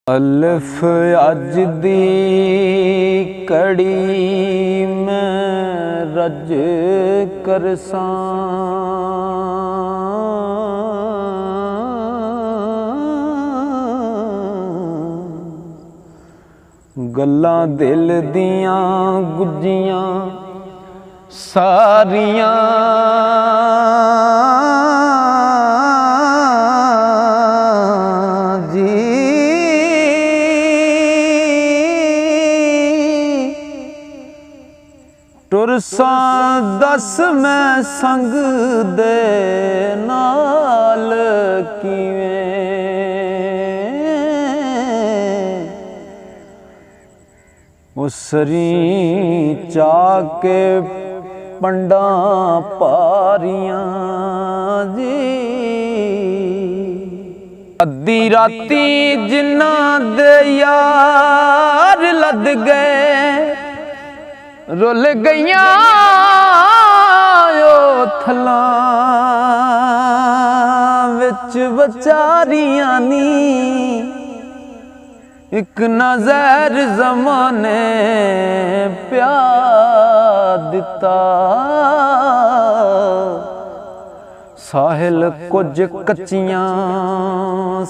ਅਲਫ ਅੱਜ ਦੀ ਕੜੀ ਮੈਂ ਰਜ ਕਰਸਾਂ, ਗੱਲਾਂ ਦਿਲ ਦੀਆਂ ਗੁੱਝੀਆਂ ਸਾਰੀਆਂ ਟੁਰਸਾਂ ਦਸ ਮੈਂ ਸੰਗ ਦੇ ਨਾਲ ਕਿਵੇਂ, ਉਸਰੀ ਚਾ ਕੇ ਪੰਡਾਂ ਪਾਰੀਆਂ ਜੀ। ਅੱਧੀ ਰਾਤੀ ਜਿਨ੍ਹਾਂ ਦੇ ਯਾਰ ਲੱਦ ਗਏ, ਰੁੱਲ ਗਈਆਂ ਓ ਥਲਾਂ ਵਿੱਚ ਵਿਚਾਰੀਆਂ ਨੀ। ਇੱਕ ਨਜ਼ਰ ਜ਼ਮਾਨੇ ਪਿਆ ਦਿੱਤਾ, ਸਾਹਿਲ ਕੁਝ ਕੱਚੀਆਂ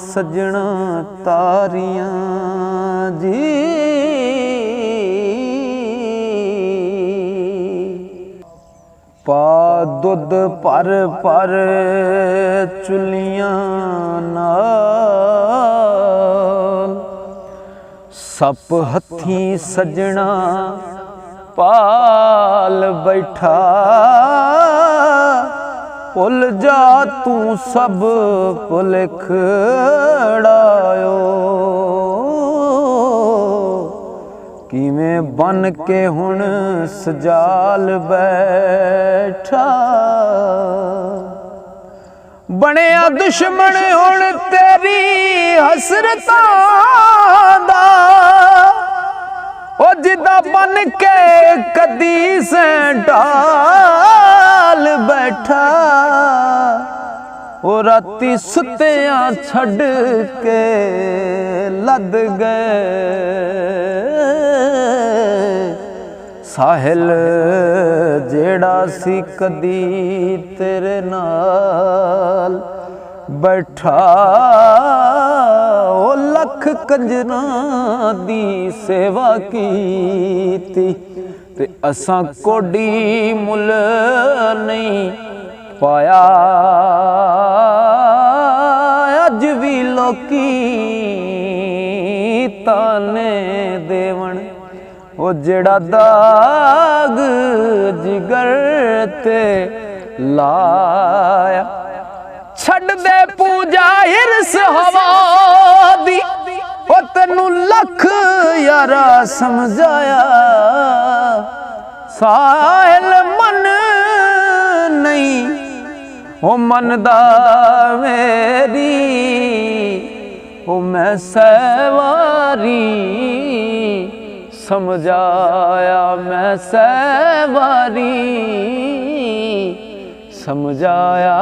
ਸਜਣਾ ਤਾਰੀਆਂ ਜੀ। ਪਾ ਦੁੱਧ ਭਰ ਭਰ ਚੁੱਲੀਆਂ ਨਾਲ, ਸੱਪ ਹੱਥੀਂ ਸਜਣਾ ਪਾਲ ਬੈਠਾ। ਭੁੱਲ ਜਾ ਤੂੰ ਸਭ ਭੁਲੇਖ ਉਡਾਇਓ, ਕਿਵੇਂ ਬਨ ਕੇ ਹੁਣ ਸਜਾਲ ਬੈਠਾ। ਬਣਿਆ ਦੁਸ਼ਮਣ ਹੁਣ ਤੇਰੀ ਹਸਰਤਾਂ ਦਾ, ਉਹ ਜਿੱਦਾਂ ਬਨ ਕੇ ਕਦੀ ਸੈਂਟਾਲ ਬੈਠਾ। ਉਹ ਰਾਤੀ ਸੁੱਤਿਆਂ ਛੱਡ ਕੇ ਲੱਦ ਗਏ ਸਾਹਿਲ, ਜਿਹੜਾ ਸੀ ਕਦੀ ਤੇਰੇ ਨਾਲ ਬੈਠਾ। ਉਹ ਲੱਖ ਕੰਜਰਾਂ ਦੀ ਸੇਵਾ ਕੀਤੀ, ਤੇ ਅਸਾਂ ਕੋਡੀ ਮੁੱਲ ਨਹੀਂ ਪਾਇਆ। ਅੱਜ ਵੀ ਲੋਕੀ ਤਾਨੇ ਦੇਵਣ, ਉਹ ਜਿਹੜਾ ਦਾਗ ਜਿਗਰ ਤੇ ਲਾਇਆ। ਛੱਡ ਦੇ ਪੂਜਾ ਹਿਰਸ ਹਵਾ ਦੀ, ਉਹ ਤੈਨੂੰ ਲੱਖ ਯਾਰਾ ਸਮਝਾਇਆ। ਸਾਹਿਲ ਮਨ ਨਹੀਂ ਉਹ ਮੰਨਦਾ ਮੇਰੀ, ਉਹ ਮੈਂ ਸਵਾਰੀ ਸਮਝਾਇਆ, ਮੈਂ ਸਵਾਰੀ ਸਮਝਾਇਆ।